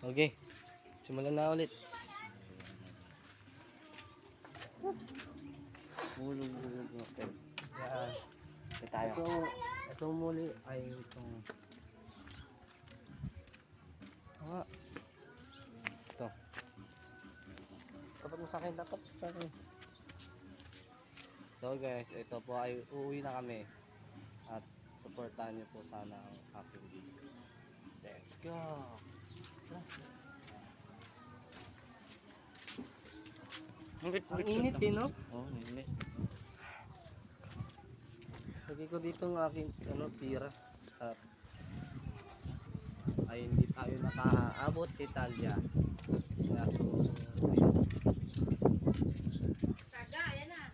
Okay, simulan na ulit. Bulog-bulog natin. Yan. Ito tayo. Ito muli ay itong ito. Dapat mo sa akin, dapat sa akin. So guys, ito po ay uuwi na kami. At supportahan niyo po sana ang aking video. Let's go! Ang init eh, no? Oo, init. Lagay ko dito ng aking tira. At ay hindi tayo nakaabot kay Talia. Kaya so, Saga, yan na.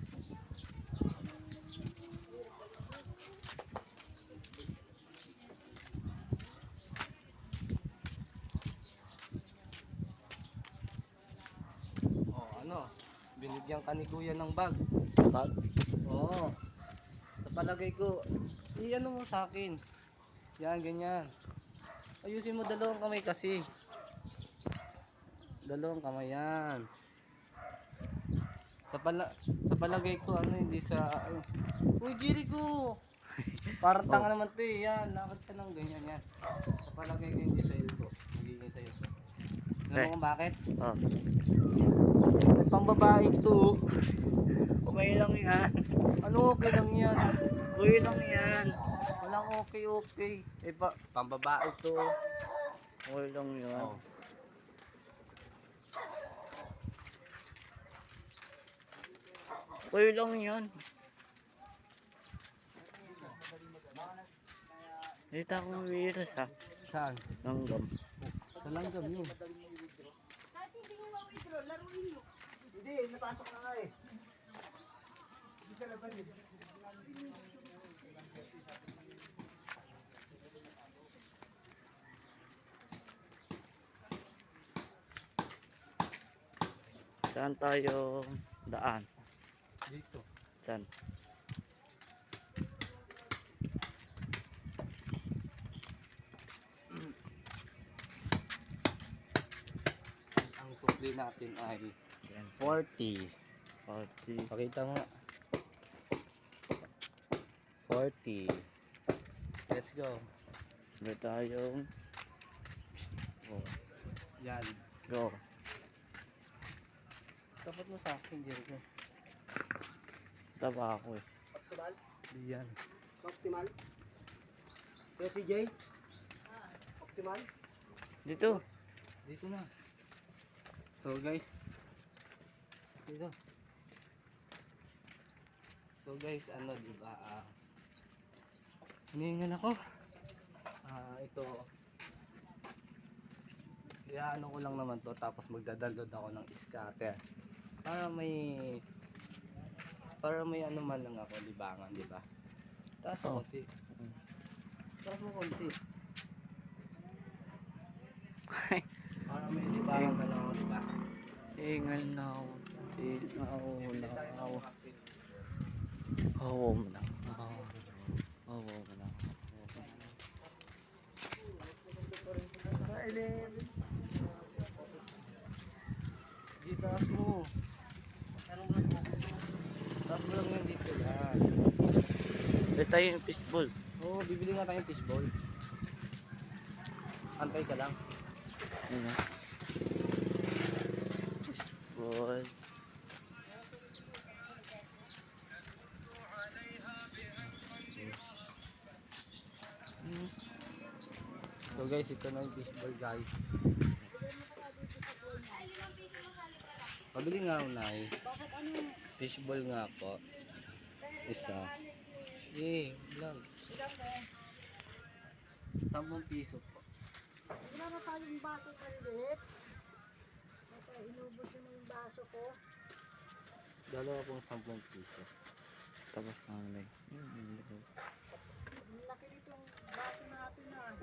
binigyan ka ni kuya ng bag. Bag? Oo. Sa palagay ko, i-ano mo sa akin. Yan, ganyan. Ayusin mo dalawang kamay kasi. Dalawang kamay yan. Sa palagay ko, hindi sa... Uy, Jericho! Parang tanga naman to eh. Yan, lakad ka ng ganyan yan. Sa palagay ko, hindi sa'yo ko. Magiging sa'yo ko. Alam mo kung bakit? Oh. May pambabae to. Okay lang yan. Ano okay lang yan? Okay lang yan. Walang okay. Eh, pambabae to. Okay lang yan. Oh. Okay lang yan. Dito ako virus ha. Saan? Langgam. Sa langgam yun. Kahit hindi mo ma-withdraw, laruin mo. Hindi, napasok na nga eh. Hindi siya laban eh. Saan tayo daan? Dito. Saan? Ang supli natin ay 40. 40. Pakita mo nga. 40. Let's go. Dito tayo. Oh. Yan. Go. Tapat mo sa akin, Jericho. Taba ako eh. Optimal? Yan. Optimal? Kaya si Jay? Optimal? Dito. Dito na. So guys. Dito. So guys, diba? Hinihingan ako. Ito. Ano ko lang naman to, tapos magdadalod ako ng scatter. Para may ano man lang ako, libangan, di ba? Taas mo konti. Taas mo konti. Para may libangan ka lang ako, di ba? Ingal na ako. Tinaw na ako. Hawa mo na. Hawa mo na. Di, taas mo. Taas mo lang yan dito. Yan. Dito tayo yung fishball. Oo, bibili nga tayong fishball. Antay ka lang. Ano? Fishball. So guys, ito na yung fishball guys. Pabili nga unay. Bakit ano? Fishball nga po. Isa. Vlog. Ilan mo? 10 piso po. Wala na tayong baso kaliit. Inubos mo yung baso ko. Dalawa pong 10 piso. Tapos na nila eh. Ang laki nitong baso natin ah.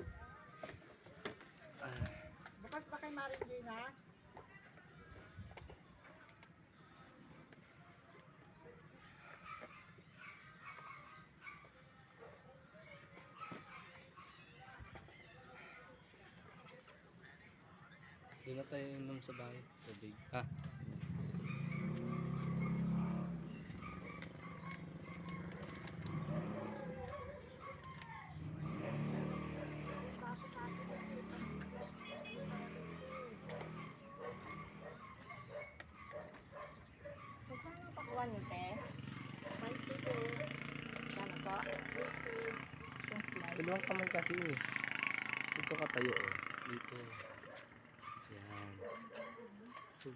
Bukas pa kay Maring Jane ha? Doon na tayo inom sa bahay. Tubig. Ha? Baso natin magkano pakuha niyo, te? 5 to. Kano po? 50. Isang slide. Dalawang kamay kasi eh. Dito ka tayo oh. Dito. Yan. So,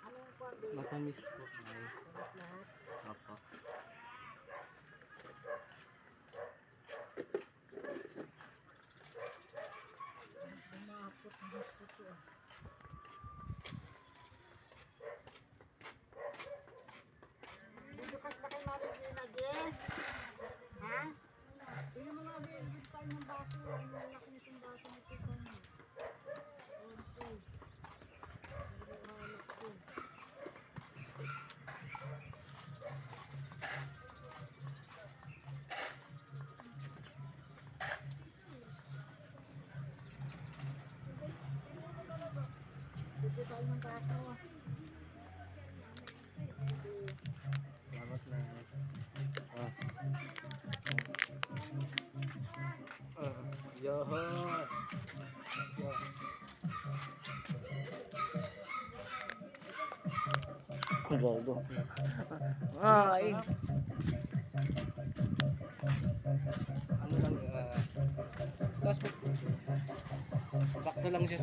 Anong kuha, babe? matamis po. Ay. Lahat. Apa. Umapot na gusto ko. Bubukas na kay Mari Gina, Jess. Ha? Tingnan mo nga, babe. Tayo ng baso. Ang laki nitong baso nito. Okay. Halak ko. Dito tayo ng baso. Salamat na. Ah. Yahan. Kubago. Ay! Ano lang, tapos sakto lang siya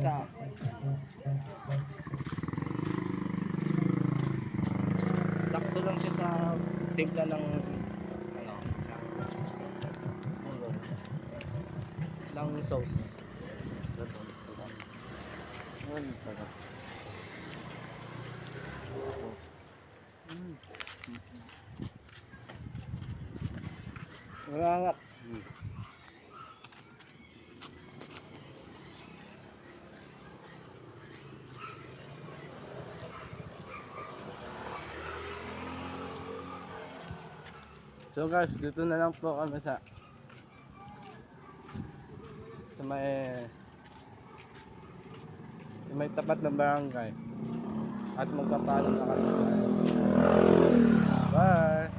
sa timpla ng ng sauce. Wala nga. So guys, dito na lang po kami sa may tapat na barangay at magpapaalam na kami guys. Bye!